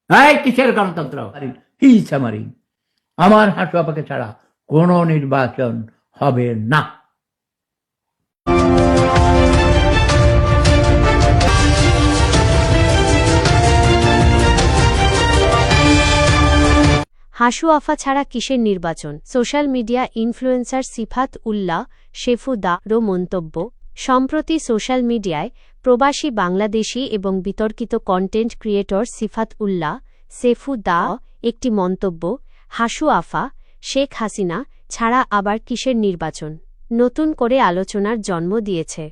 এই কিসের গণতন্ত্র? হিসামারি আমার হাসু আপাকে ছাড়া কোনো নির্বাচন হবে না। হাসু আফা ছাড়া কিসের নির্বাচন? সোশ্যাল মিডিয়া ইনফ্লুয়েন্সার সিফাত উল্লাহ শেফু দা'র মন্তব্য। সম্প্রতি সোশ্যাল মিডিয়ায় প্রবাসী বাংলাদেশি এবং বিতর্কিত কন্টেন্ট ক্রিয়েটর সিফাত উল্লাহ শেফু দা একটি মন্তব্য, হাসু আফা শেখ হাসিনা ছাড়া আবার কিসের নির্বাচন, নতুন করে আলোচনার জন্ম দিয়েছে।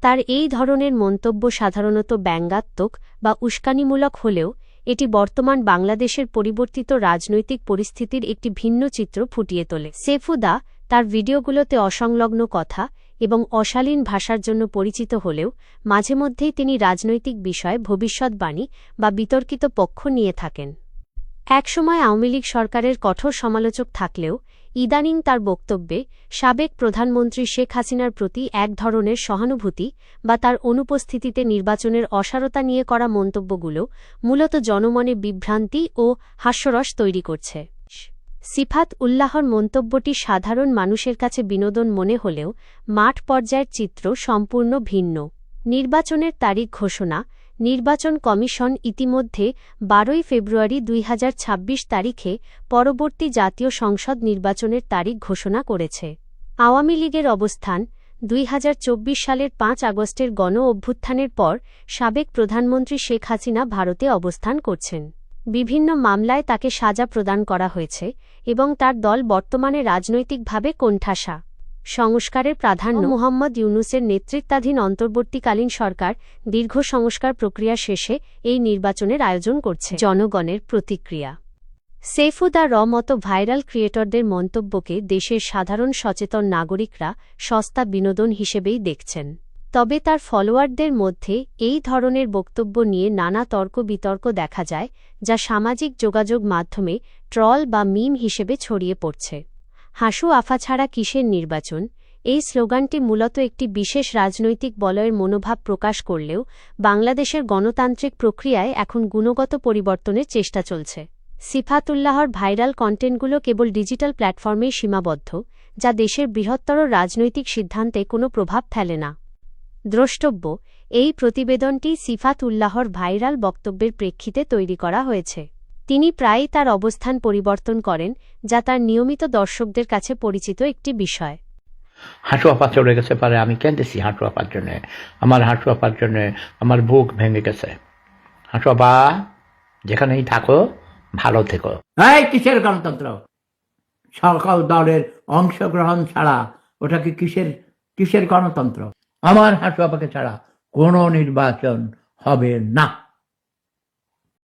তার এই ধরনের মন্তব্য সাধারণত ব্যঙ্গাত্মক বা উস্কানিমূলক হলেও এটি বর্তমান বাংলাদেশের পরিবর্তিত রাজনৈতিক পরিস্থিতির একটি ভিন্ন চিত্র ফুটিয়ে তোলে। শেফু দা তার ভিডিওগুলোতে অসংলগ্ন কথা এবং অশালীন ভাষার জন্য পরিচিত হলেও মাঝে মধ্যেই তিনি রাজনৈতিক বিষয়ে ভবিষ্যদ্বাণী বা বিতর্কিত পক্ষ নিয়ে থাকেন। একসময় আওয়ামী লীগ সরকারের কঠোর সমালোচক থাকলেও ইদানিং তার বক্তব্যে সাবেক প্রধানমন্ত্রী শেখ হাসিনার প্রতি এক ধরনের সহানুভূতি বা তার অনুপস্থিতিতে নির্বাচনের অসারতা নিয়ে করা মন্তব্যগুলো মূলত জনমনে বিভ্রান্তি ও হাস্যরস তৈরি করছে। সিফাত উল্লাহর মন্তব্যটি সাধারণ মানুষের কাছে বিনোদন মনে হলেও মাঠ পর্যায়ের চিত্র সম্পূর্ণ ভিন্ন। নির্বাচনের তারিখ ঘোষণা। নির্বাচন কমিশন ইতিমধ্যে ১২ ফেব্রুয়ারি ২০২৬ তারিখে পরবর্তী জাতীয় সংসদ নির্বাচনের তারিখ ঘোষণা করেছে। আওয়ামী লীগের অবস্থান। ২০২৪ সালের ৫ আগস্টের গণ অভ্যুত্থানের পর সাবেক প্রধানমন্ত্রী শেখ হাসিনা ভারতে অবস্থান করছেন। বিভিন্ন মামলায় তাকে সাজা প্রদান করা হয়েছে এবং তার দল বর্তমানে রাজনৈতিকভাবে কোণঠাসা। সংস্কারের প্রাধান্য। মোহাম্মদ ইউনূসের নেতৃত্বাধীন অন্তর্বর্তীকালীন সরকার দীর্ঘ সংস্কার প্রক্রিয়া শেষে এই নির্বাচনের আয়োজন করছে। জনগণের প্রতিক্রিয়া। শেফু দা'র মতো ভাইরাল ক্রিয়েটরদের মন্তব্যকে দেশের সাধারণ সচেতন নাগরিকরা সস্তা বিনোদন হিসেবেই দেখছেন। তবে তার ফলোয়ারদের মধ্যে এই ধরনের বক্তব্য নিয়ে নানা তর্ক বিতর্ক দেখা যায়, যা সামাজিক যোগাযোগ মাধ্যমে ট্রল বা মিম হিসেবে ছড়িয়ে পড়ছে। হাসু আফা ছাড়া কিসের নির্বাচন? এই স্লোগানটি মূলত একটি বিশেষ রাজনৈতিক বলয়ের মনোভাব প্রকাশ করলেও বাংলাদেশের গণতান্ত্রিক প্রক্রিয়ায় এখন গুণগত পরিবর্তনের চেষ্টা চলছে। সিফাত উল্লাহর ভাইরাল কন্টেন্টগুলো কেবল ডিজিটাল প্ল্যাটফর্মেই সীমাবদ্ধ, যা দেশের বৃহত্তর রাজনৈতিক সিদ্ধান্তে কোনো প্রভাব ফেলে না। দ্রষ্টব্য, এই প্রতিবেদনটি সিফাত উল্লাহর ভাইরাল বক্তব্যের প্রেক্ষিতে তৈরি করা হয়েছে। তিনি প্রায়ই তার অবস্থান পরিবর্তন করেন, যা তার নিয়মিত দর্শকদের কাছে পরিচিত একটি বিষয়। হাসু আপা চলে গেছে পারে আমি কেঁদেছি হাসু আপার জন্য, আমার হাসু আপার জন্য আমার বুক ভেঙে গেছে। হাসু আপা যেখানেই থাকো ভালো থেকো। এই কিসের গণতন্ত্র? সকল দলের অংশগ্রহণ ছাড়া ওটা কি কিসের গণতন্ত্র? আমার হাসু আপাকে ছাড়া কোনো নির্বাচন হবে না।